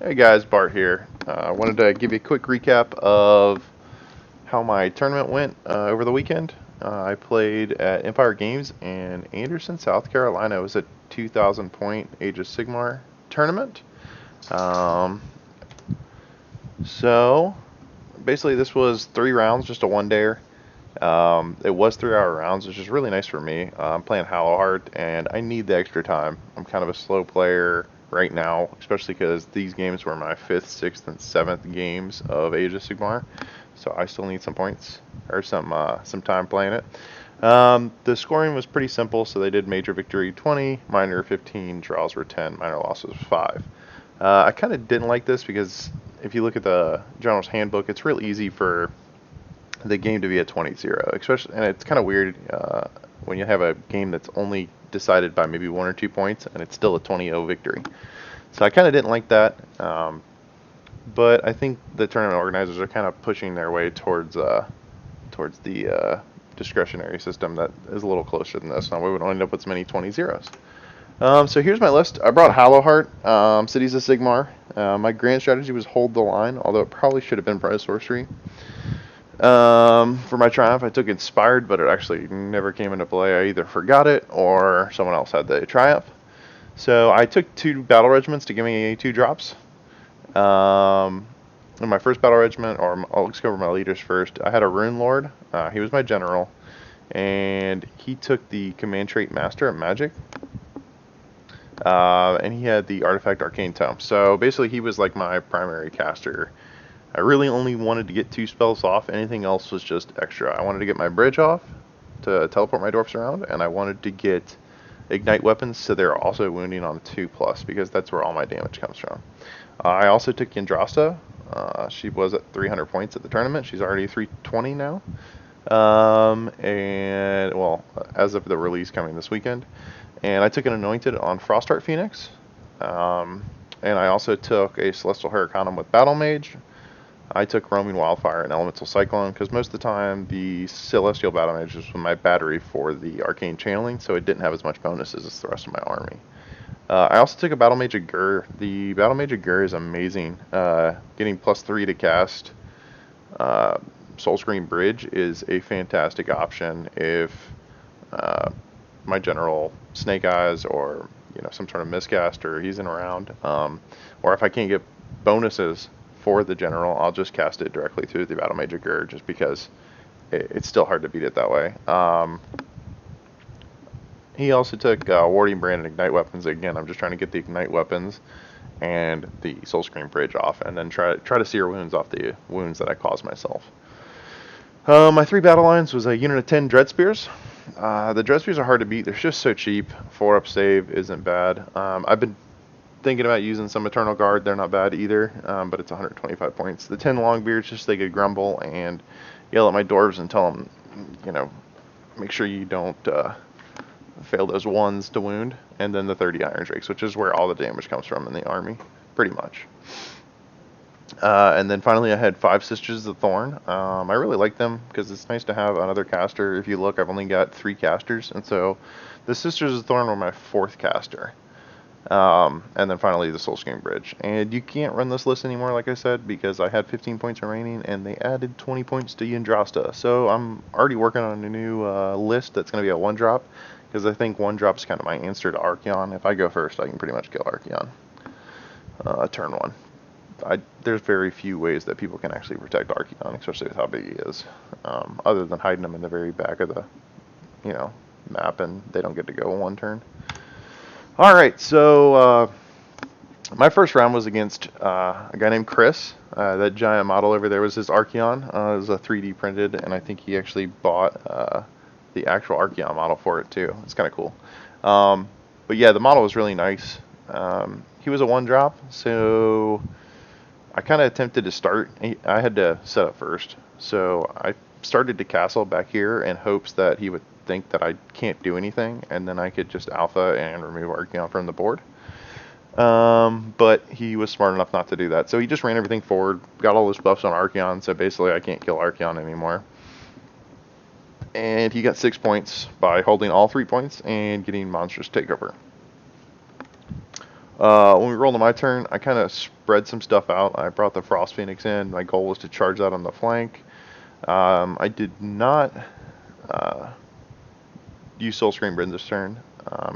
Hey guys, Bart here. I wanted to give you a quick recap of how my tournament went over the weekend. I played at Empire Games in Anderson, South Carolina. It was a 2,000 point Age of Sigmar tournament. Um, so basically, this was 3 rounds, just a one-dayer. It was 3 hour rounds, which is really nice for me. I'm playing Hallowheart, and I need the extra time. I'm kind of a slow player right now, especially because these games were my fifth, sixth, and seventh games of Age of Sigmar, so I still need some points or some time playing it. The scoring was pretty simple, so they did major victory 20, minor 15, draws were 10, minor losses 5. I kind of didn't like this because if you look at the General's Handbook, it's real easy for the game to be a 20-0, especially, and it's kind of weird when you have a game that's only decided by maybe 1 or 2 points, and it's still a 20-0 victory. So I kind of didn't like that, but I think the tournament organizers are kind of pushing their way towards the discretionary system that is a little closer than this. Now we would end up with as many 20-0s. So here's my list. I brought Hallowheart, Cities of Sigmar. My grand strategy was hold the line, although it probably should have been Prize Sorcery. For my triumph, I took Inspired, but it actually never came into play. I either forgot it or someone else had the triumph. So I took 2 battle regiments to give me 2 drops. Um, in my first battle regiment, or I'll just go over my leaders first. I had a Rune Lord. He was my general, and he took the command trait Master of Magic. And he had the artifact Arcane Tome. So basically, he was like my primary caster. I really only wanted to get 2 spells off. Anything else was just extra. I wanted to get my bridge off to teleport my dwarfs around, and I wanted to get ignite weapons so they're also wounding on 2+ because that's where all my damage comes from. I also took Yndrasta. She was at 300 points at the tournament. She's already 320 now. And well, as of the release coming this weekend. And I took an Anointed on Frostheart Phoenix. And I also took a Celestial Hurricanum with Battle Mage. I took Roaming Wildfire and Elemental Cyclone because most of the time the Celestial Battle Mage was my battery for the Arcane Channeling, so it didn't have as much bonuses as the rest of my army. I also took a Battle Mage of Gur. The Battle Mage of Gur is amazing. Getting +3 to cast uh, Soul Screen Bridge is a fantastic option if uh, my general Snake Eyes or some sort of miscast he's in around, or if I can't get bonuses for the general, I'll just cast it directly through the Battle Mage of Gur just because it's still hard to beat it that way. He also took Warding Brand and Ignite Weapons. Again, I'm just trying to get the Ignite Weapons and the Soul Screen Bridge off, and then try to sear wounds off the wounds that I caused myself. My 3 battle lines was a unit of 10 Dread Spears. The Dread Spears are hard to beat. They're just so cheap. 4-up save isn't bad. I've been thinking about using some Eternal Guard. They're not bad either, but it's 125 points. The 10 Longbeards, just they could grumble and yell at my dwarves and tell them, make sure you don't fail those 1s to wound. And then the 30 Iron Drakes, which is where all the damage comes from in the army, pretty much. And then finally I had 5 Sisters of Thorn. I really like them because it's nice to have another caster. If you look, I've only got 3 casters, and so the Sisters of Thorn were my 4th caster. And then finally the Soul Screen Bridge. And you can't run this list anymore, like I said, because I had 15 points remaining, and they added 20 points to Yndrasta. So I'm already working on a new list that's going to be a 1-drop, because I think 1-drop is kind of my answer to Archaon. If I go first, I can pretty much kill Archaon turn 1. There's very few ways that people can actually protect Archaon, especially with how big he is, other than hiding him in the very back of the, map, and they don't get to go 1 turn. All right, so my first round was against a guy named Chris. That giant model over there was his Archaon. It was a 3D printed, and I think he actually bought the actual Archaon model for it too. It's kind of cool. But yeah, the model was really nice. He was a 1-drop, so I kind of attempted to start. I had to set up first, so I started to castle back here in hopes that he would think that I can't do anything, and then I could just alpha and remove Archaon from the board. But he was smart enough not to do that, so he just ran everything forward, got all those buffs on Archaon, so basically I can't kill Archaon anymore. And he got 6 points by holding all 3 points and getting Monstrous Takeover. When we rolled on my turn, I kind of spread some stuff out. I brought the Frost Phoenix in. My goal was to charge that on the flank. I did not uh, use Soul Scream Brin this turn.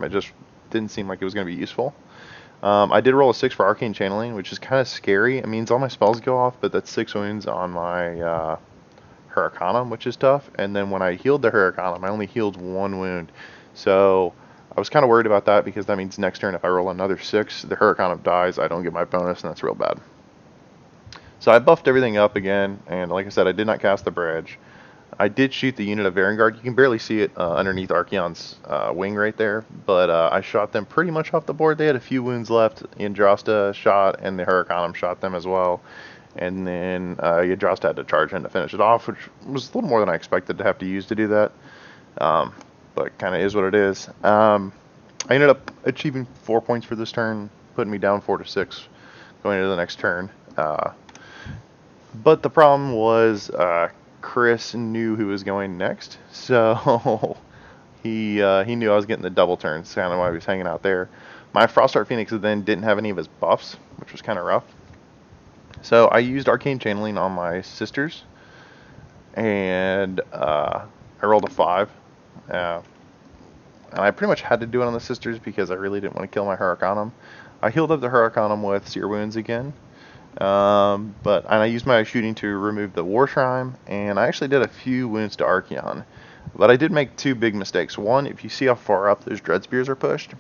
It just didn't seem like it was going to be useful. I did roll a 6 for Arcane Channeling, which is kind of scary. It means all my spells go off, but that's 6 wounds on my Hurricanum, which is tough. And then when I healed the Hurricanum, I only healed 1 wound. So I was kind of worried about that because that means next turn if I roll another 6, the Hurricanum dies, I don't get my bonus, and that's real bad. So I buffed everything up again, and like I said, I did not cast the bridge. I did shoot the unit of Varangard. You can barely see it underneath Archaon's wing right there, but I shot them pretty much off the board. They had a few wounds left. Yandrasta shot, and the Hurricanum shot them as well. And then Yandrasta had to charge in to finish it off, which was a little more than I expected to have to use to do that. But kind of is what it is. I ended up achieving 4 points for this turn, putting me down 4 to 6 going into the next turn. But the problem was Chris knew who was going next, so he knew I was getting the double turns. Kind of why he was hanging out there. My Frostheart Phoenix then didn't have any of his buffs, which was kind of rough. So I used Arcane Channeling on my sisters, and I rolled a 5. And I pretty much had to do it on the sisters because I really didn't want to kill my Hurricanum. I healed up the Hurricanum with Seer Wounds again. And I used my shooting to remove the War Shrine, and I actually did a few wounds to Archaon. But I did make 2 big mistakes. One, if you see how far up those Dread Spears are pushed,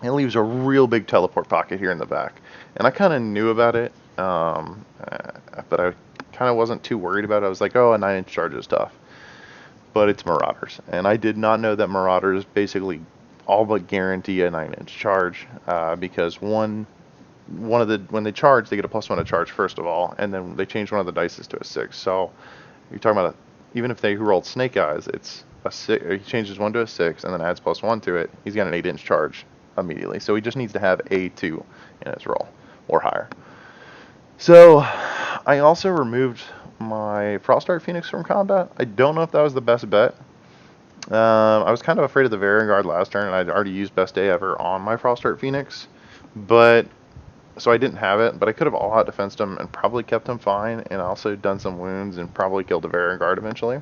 it leaves a real big teleport pocket here in the back. And I kind of knew about it, but I kind of wasn't too worried about it. I was like, oh, a 9-inch charge is tough. But it's Marauders, and I did not know that Marauders basically all but guarantee a 9-inch charge because when they charge, they get a +1 to charge first of all, and then they change one of the dices to a 6. So you're talking about even if they rolled Snake Eyes, it's a 6. He changes 1 to a 6 and then adds +1 to it. He's got an 8-inch charge immediately. So he just needs to have a 2 in his roll or higher. So I also removed my Frostheart Phoenix from combat. I don't know if that was the best bet. I was kind of afraid of the Varangard last turn, and I'd already used Best Day Ever on my Frostheart Phoenix, so I didn't have it, but I could have all-out defensed him and probably kept him fine, and also done some wounds and probably killed the Varangard eventually.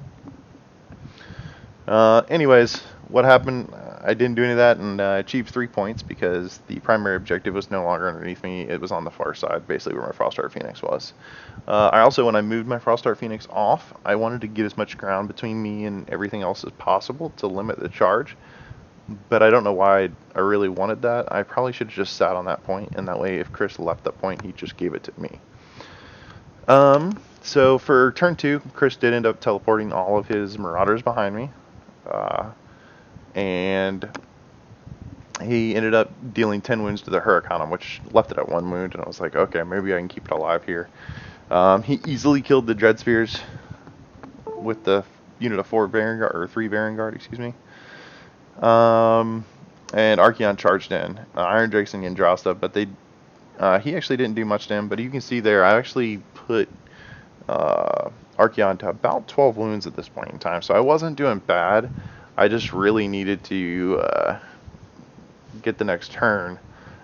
Anyways, what happened, I didn't do any of that, and I achieved 3 points because the primary objective was no longer underneath me. It was on the far side, basically where my Frostheart Phoenix was. I also, when I moved my Frostheart Phoenix off, I wanted to get as much ground between me and everything else as possible to limit the charge. But I don't know why I really wanted that. I probably should have just sat on that point, and that way if Chris left that point, he just gave it to me. So for turn 2, Chris did end up teleporting all of his Marauders behind me. And he ended up dealing 10 wounds to the Hurricanum, which left it at 1 wound, and I was like, okay, maybe I can keep it alive here. He easily killed the Dread Spears with the unit of 4 Varangard, or 3 Varangard, excuse me. And Archaon charged in. Iron Drakes and Yandrasta, but he actually didn't do much to him, but you can see there, I actually put Archaon to about 12 wounds at this point in time, so I wasn't doing bad. I just really needed to get the next turn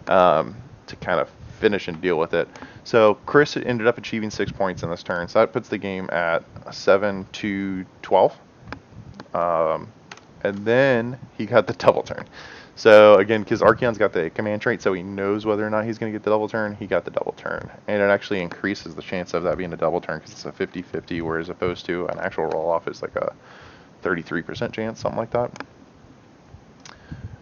to kind of finish and deal with it. So Chris ended up achieving 6 points in this turn, so that puts the game at 7 to 12. And then he got the double turn. So again, because Archaon's got the command trait, so he knows whether or not he's going to get the double turn, he got the double turn. And it actually increases the chance of that being a double turn because it's a 50-50, whereas opposed to an actual roll-off is like a 33% chance, something like that.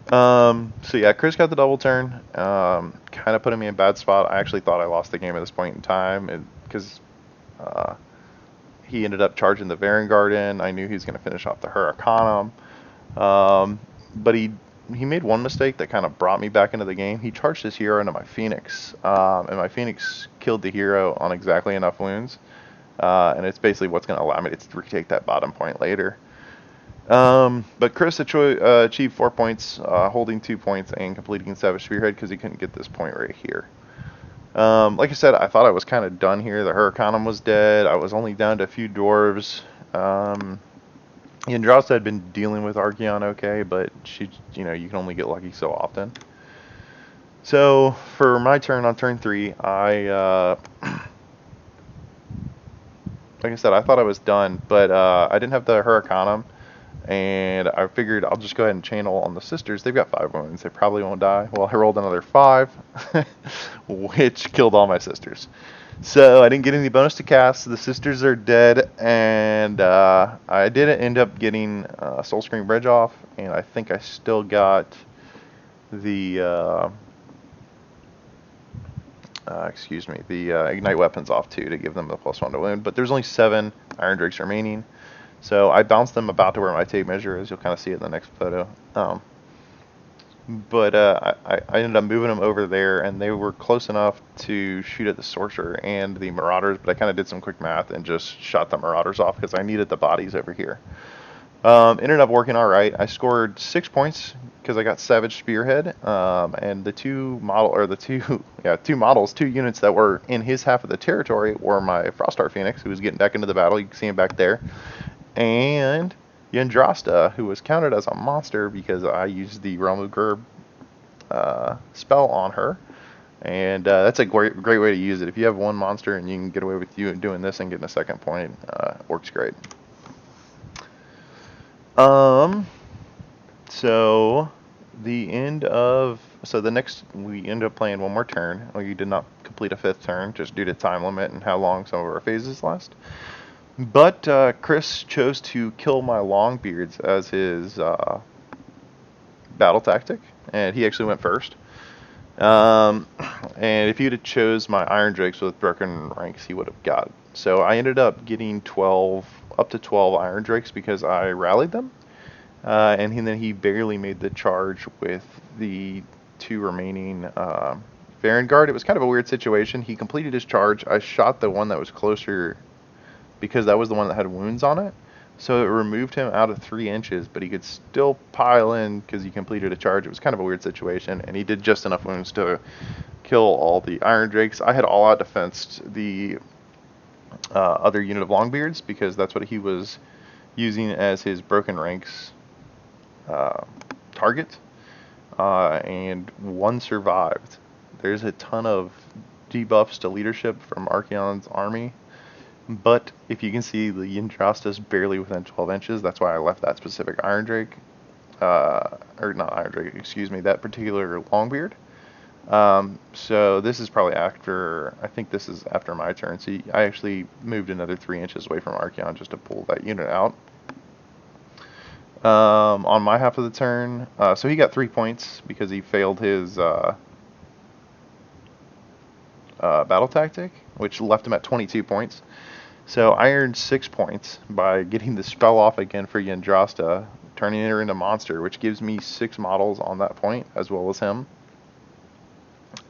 So yeah, Chris got the double turn. Kind of put me in a bad spot. I actually thought I lost the game at this point in time because he ended up charging the Varangard in. I knew he was going to finish off the Hurricanum. But he made one mistake that kind of brought me back into the game. He charged his hero into my Phoenix, and my Phoenix killed the hero on exactly enough wounds. And it's basically what's going to allow me to retake that bottom point later. But Chris achieved 4 points, holding 2 points and completing Savage Spearhead because he couldn't get this point right here. Like I said, I thought I was kind of done here. The Hurricanum was dead. I was only down to a few dwarves. Yandrasta had been dealing with Archaon okay, but she, you can only get lucky so often. So for my turn on turn 3, like I said, I thought I was done, but I didn't have the Hurricanum, and I figured I'll just go ahead and channel on the sisters. They've got 5 wounds. They probably won't die. Well, I rolled another 5, which killed all my sisters. So I didn't get any bonus to cast. The sisters are dead, and I didn't end up getting Soul Screen Bridge off, and I think I still got the ignite weapons off too to give them the +1 to wound. But there's only 7 Iron Drakes remaining, so I bounced them about to where my tape measure is. You'll kind of see it in the next photo. I ended up moving them over there, and they were close enough to shoot at the Sorcerer and the Marauders, but I kind of did some quick math and just shot the Marauders off because I needed the bodies over here. Ended up working all right. I scored 6 points because I got Savage Spearhead, and the two models, 2 units that were in his half of the territory were my Frostar Phoenix, who was getting back into the battle. You can see him back there, and Yndrasta, who was counted as a monster because I used the Realm of Gerb spell on her. And that's a great way to use it. If you have one monster and you can get away with you doing this and getting a 2nd point, works great. So the next we end up playing one more turn. We did not complete a 5th turn just due to time limit and how long some of our phases last. But Chris chose to kill my Longbeards as his battle tactic, and he actually went first. And if he'd have chose my Iron Drakes with broken ranks, he would have got it. So I ended up getting up to 12 Iron Drakes because I rallied them. And then he barely made the charge with the 2 remaining Vanguard. It was kind of a weird situation. He completed his charge. I shot the one that was closer because that was the one that had wounds on it. So it removed him out of 3 inches, but he could still pile in because he completed a charge. It was kind of a weird situation, and he did just enough wounds to kill all the Iron Drakes. I had all-out defensed the other unit of Longbeards because that's what he was using as his broken ranks target, and 1 survived. There's a ton of debuffs to leadership from Archaon's army, but if you can see, the Yndrasta's barely within 12 inches. That's why I left that specific Iron Drake, or not Iron Drake, excuse me, that particular Longbeard. So this is probably I think this is after my turn. So I actually moved another 3 inches away from Archaon just to pull that unit out. On my half of the turn, so he got 3 points because he failed his battle tactic, which left him at 22 points. So I earned 6 points by getting the spell off again for Yndrasta, turning her into monster, which gives me 6 models on that point, as well as him.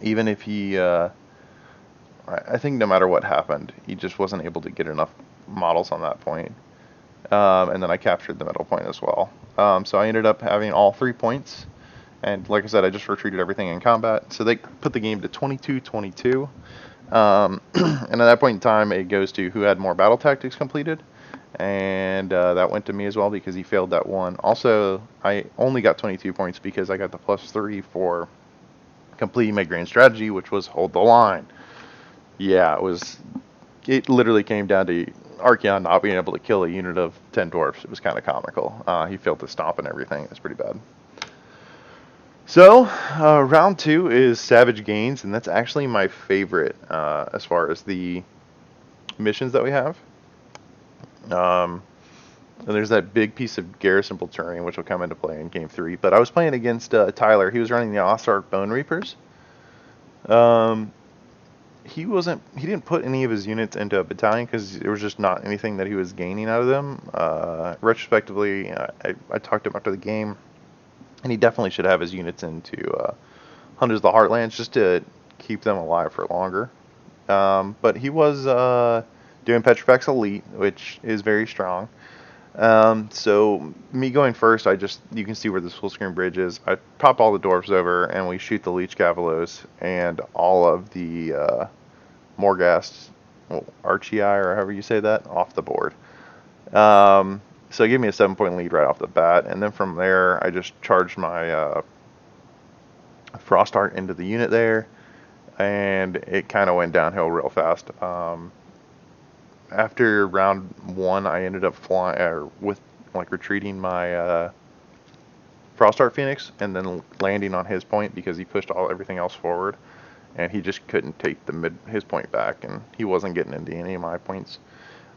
Even if he, I think no matter what happened, he just wasn't able to get enough models on that point. And then I captured the middle point as well. So I ended up having all 3 points. And like I said, I just retreated everything in combat. So they put the game to 22-22. And at that point in time, it goes to who had more battle tactics completed. And that went to me as well because he failed that one. Also, I only got 22 points because I got the +3 for completing my grand strategy, which was hold the line. Yeah, it literally came down to Archaon not being able to kill a unit of 10 dwarfs. It was kind of comical. He failed to stomp and everything. It was pretty bad. So, round 2 is Savage Gains, and that's actually my favorite as far as the missions that we have. And there's that big piece of garrisonable terrain, which will come into play in Game 3. But I was playing against Tyler. He was running the Ossark Bone Reapers. He didn't put any of his units into a battalion because there was just not anything that he was gaining out of them. Retrospectively, I talked to him after the game, and he definitely should have his units into Hunters of the Heartlands just to keep them alive for longer. But he was doing Petrifex Elite, which is very strong. So me going first, you can see where the full screen bridge is. I pop all the dwarves over, and we shoot the Leech Cavalos and all of the Morghast, Archaon, or however you say that, off the board. So it gave me a 7-point lead right off the bat, and then from there I just charged my Frost Art into the unit there, and it kind of went downhill real fast. After round one, I ended up flying with like retreating my Frost Art Phoenix and then landing on his point because he pushed everything else forward, and he just couldn't take his point back, and he wasn't getting into any of my points.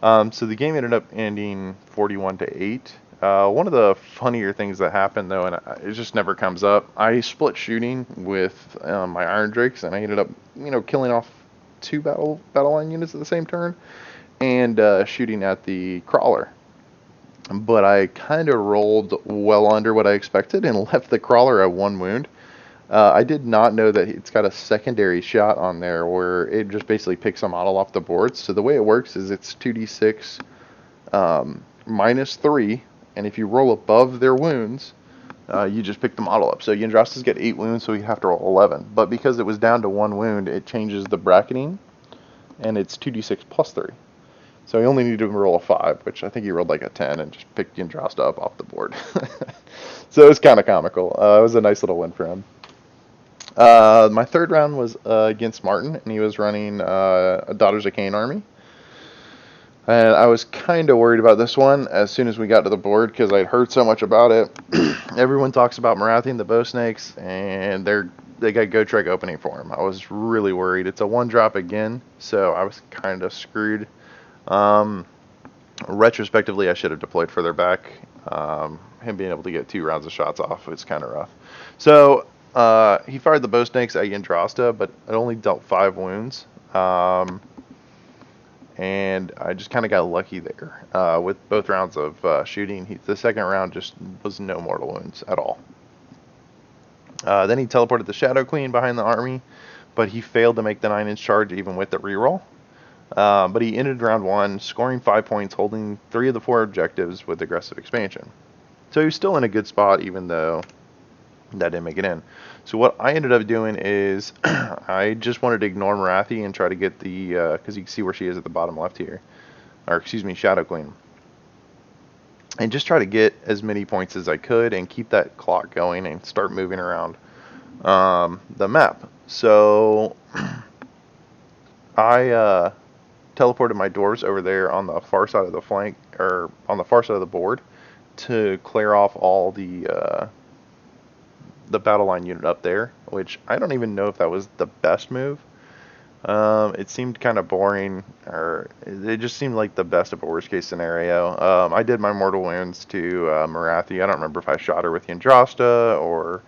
So the game ended up ending 41-8. One of the funnier things that happened though, and it just never comes up, I split shooting with my Iron Drakes, and I ended up, killing off two battle line units at the same turn, and shooting at the crawler. But I kind of rolled well under what I expected and left the crawler at 1 wound. I did not know that it's got a secondary shot on there where it just basically picks a model off the board. So the way it works is it's 2d6 -3, and if you roll above their wounds, you just pick the model up. So Yndrastas get 8 wounds, so you have to roll 11. But because it was down to 1 wound, it changes the bracketing, and it's 2d6 +3. So he only needed to roll a 5, which I think he rolled like a 10 and just picked Yndrasta up off the board. So it was kind of comical. It was a nice little win for him. My third round was against Martin, and he was running a Daughters of Cain army. And I was kind of worried about this one as soon as we got to the board because I'd heard so much about it. Everyone talks about Marathi and the Bow Snakes, and they got Gotrek opening for him. I was really worried. It's a 1-drop again, so I was kind of screwed. Retrospectively, I should have deployed further back. Him being able to get 2 rounds of shots off, it's kind of rough. So he fired the Bow Snakes at Yndrasta, but it only dealt 5 wounds. And I just kind of got lucky there with both rounds of shooting. The second round just was no mortal wounds at all. Then he teleported the Shadow Queen behind the army, but he failed to make the 9-inch charge even with the reroll. But he ended round 1 scoring 5 points, holding 3 of the 4 objectives with aggressive expansion. So he was still in a good spot, even though that didn't make it in. So what I ended up doing is I just wanted to ignore Marathi and try to get the, because you can see where she is at the bottom left here, or excuse me, Shadow Queen. And just try to get as many points as I could and keep that clock going and start moving around the map. So I teleported my dwarves over there on the far side of the flank, or on the far side of the board, to clear off all the battle line unit up there, which I don't even know if that was the best move. It seemed kind of boring, or it just seemed like the best of a worst case scenario. I did my mortal wounds to Marathi. I don't remember if I shot her with Yndrasta or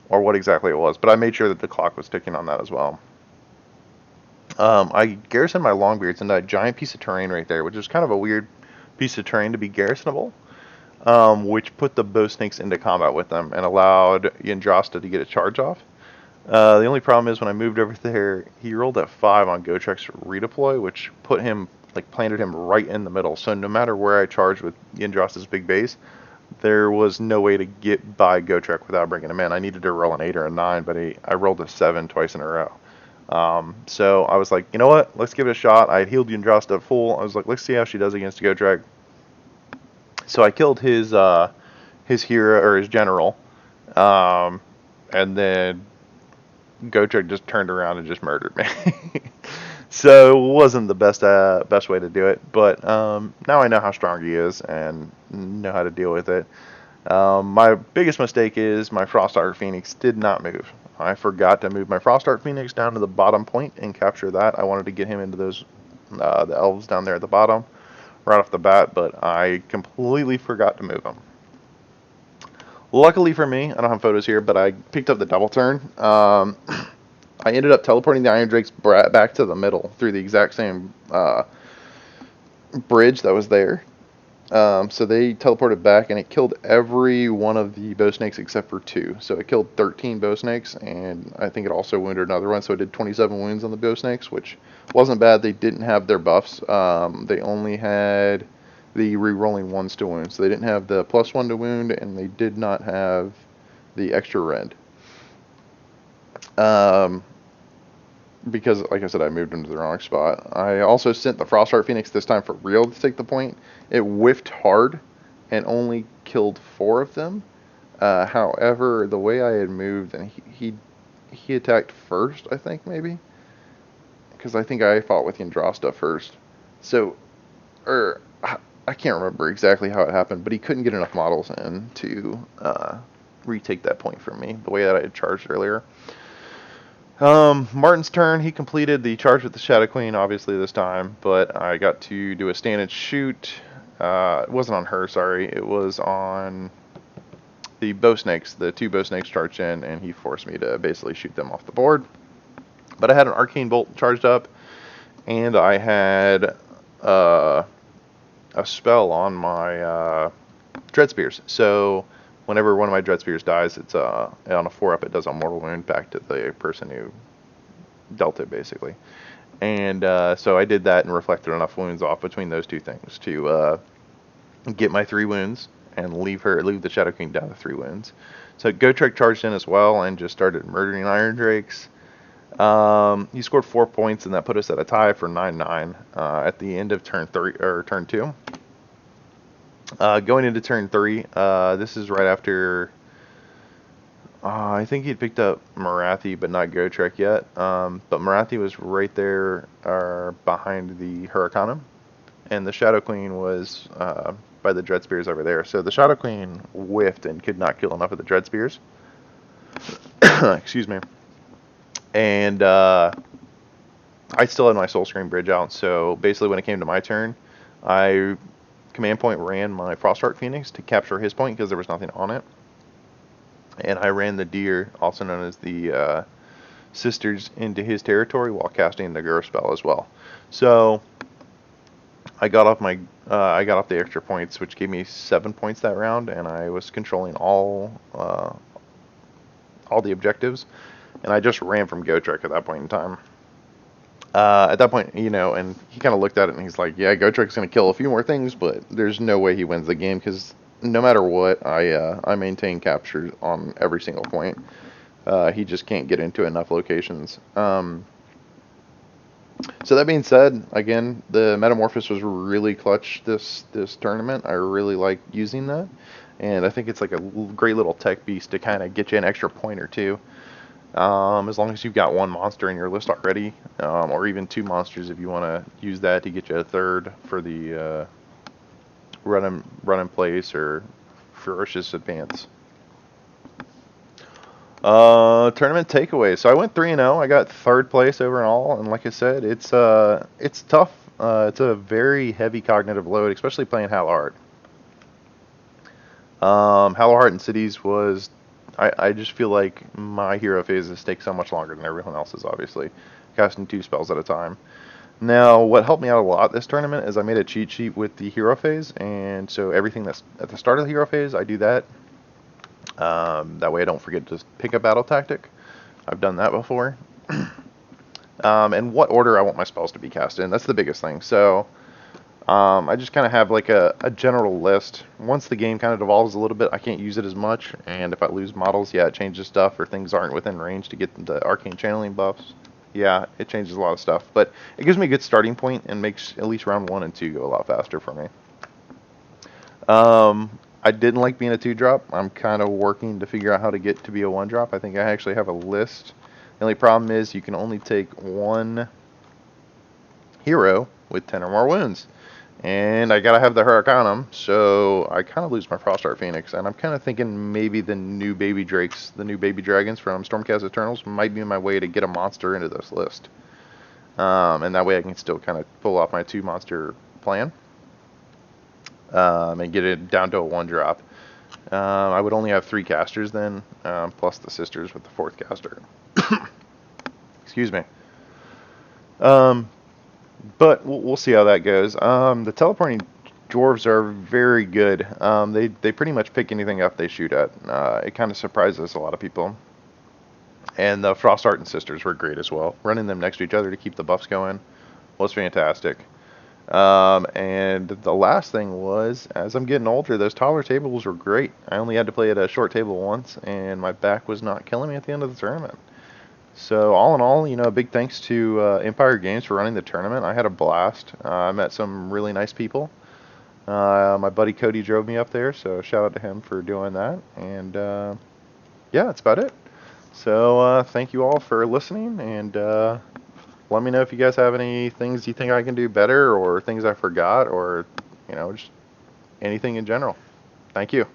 what exactly it was, but I made sure that the clock was ticking on that as well. I garrisoned my Longbeards in that giant piece of terrain right there, which is kind of a weird piece of terrain to be garrisonable. Which put the Bow Snakes into combat with them and allowed Yndrasta to get a charge off. The only problem is when I moved over there, he rolled at 5 on Gotrek's redeploy, which put him, planted him right in the middle. So no matter where I charged with Yndrasta's big base, there was no way to get by Gotrek without bringing him in. I needed to roll an 8 or a 9, but I rolled a 7 twice in a row. So I was like, you know what? Let's give it a shot. I had healed Yndrasta full. I was like, let's see how she does against Gotrek. So I killed his hero, or his general, and then Gotrek just turned around and just murdered me. So it wasn't the best way to do it, but now I know how strong he is and know how to deal with it. My biggest mistake is my Frost Art Phoenix did not move. I forgot to move my Frost Art Phoenix down to the bottom point and capture that. I wanted to get him into those the elves down there at the bottom right off the bat, but I completely forgot to move them. Luckily for me, I don't have photos here, but I picked up the double turn. I ended up teleporting the Iron Drakes back to the middle through the exact same bridge that was there. So they teleported back, and it killed every one of the Bow Snakes except for 2. So it killed 13 Bow Snakes, and I think it also wounded another one. So it did 27 wounds on the Bow Snakes, which wasn't bad. They didn't have their buffs. They only had the re-rolling 1s to wound. So they didn't have the +1 to wound, and they did not have the extra rend. Because, like I said, I moved them to the wrong spot. I also sent the Frost Art Phoenix this time for real to take the point. It whiffed hard and only killed 4 of them. However, the way I had moved, and he he attacked first, I think, maybe. Because I think I fought with Yandrasta first. So, or I can't remember exactly how it happened, but he couldn't get enough models in to retake that point from me, the way that I had charged earlier. Martin's turn, he completed the charge with the Shadow Queen, obviously, this time, but I got to do a stand and shoot. It wasn't on her, sorry. It was on the bow snakes. The two bow snakes charged in, and he forced me to basically shoot them off the board. But I had an Arcane Bolt charged up, and I had a spell on my Dread Spears. So whenever one of my Dread Spears dies, it's on a 4-up, it does a mortal wound back to the person who dealt it, basically. And so I did that and reflected enough wounds off between those two things to get my 3 wounds and leave the Shadow King down to 3 wounds. So Gotrek charged in as well and just started murdering Iron Drakes. He scored 4 points, and that put us at a tie for 9-9 at the end of turn 2. Going into turn 3, this is right after. I think he'd picked up Marathi, but not Gotrek yet. But Marathi was right there behind the Hurricanum, and the Shadow Queen was by the Dread Spears over there. So the Shadow Queen whiffed and could not kill enough of the Dread Spears. Excuse me. And I still had my Soul Scream Bridge out, so basically when it came to my turn, I command point ran my Frostheart Phoenix to capture his point because there was nothing on it. And I ran the Deer, also known as the Sisters, into his territory while casting the Gur spell as well. So I got off the extra points, which gave me 7 points that round, and I was controlling all the objectives. And I just ran from Gotrek at that point in time. At that point, and he kind of looked at it and he's like, yeah, Gotrek's going to kill a few more things, but there's no way he wins the game because no matter what, I maintain capture on every single point. He just can't get into enough locations. So that being said, again, the Metamorphosis was really clutch this tournament. I really like using that, and I think it's like a great little tech beast to kind of get you an extra point or two. As long as you've got 1 monster in your list already, or even 2 monsters if you want to use that to get you a third for the run in place or ferocious advance. Tournament takeaways. So I went 3-0. I got 3rd place overall, and like I said, it's tough. It's a very heavy cognitive load, especially playing Hallowheart. Hallowheart in Cities was. I just feel like my hero phases take so much longer than everyone else's, obviously, casting 2 spells at a time. Now, what helped me out a lot this tournament is I made a cheat sheet with the hero phase, and so everything that's at the start of the hero phase, I do that. That way I don't forget to pick a battle tactic. I've done that before. And what order I want my spells to be cast in, that's the biggest thing. So I just kind of have like a general list. Once the game kind of devolves a little bit, I can't use it as much, and if I lose models, yeah, it changes stuff, or things aren't within range to get the arcane channeling buffs. Yeah, it changes a lot of stuff, but it gives me a good starting point and makes at least round 1 and 2 go a lot faster for me. I didn't like being a 2-drop. I'm kind of working to figure out how to get to be a 1-drop. I think I actually have a list. The only problem is you can only take 1 hero with 10 or more wounds. And I gotta have the Hurricanum, so I kind of lose my Frostheart Phoenix. And I'm kind of thinking maybe the new baby drakes, the new baby dragons from Stormcast Eternals might be my way to get a monster into this list. And that way I can still kind of pull off my 2-monster plan. And get it down to a 1-drop. I would only have 3 casters then, plus the sisters with the 4th caster. Excuse me. But we'll see how that goes. The teleporting dwarves are very good. They pretty much pick anything up they shoot at. It kind of surprises a lot of people. And the Frostheart and sisters were great as well. Running them next to each other to keep the buffs going was fantastic. And the last thing was, as I'm getting older, those taller tables were great. I only had to play at a short table once, and my back was not killing me at the end of the tournament. So all in all, a big thanks to Empire Games for running the tournament. I had a blast. I met some really nice people. My buddy Cody drove me up there, so shout out to him for doing that. And yeah, that's about it. So thank you all for listening, and let me know if you guys have any things you think I can do better, or things I forgot, or just anything in general. Thank you.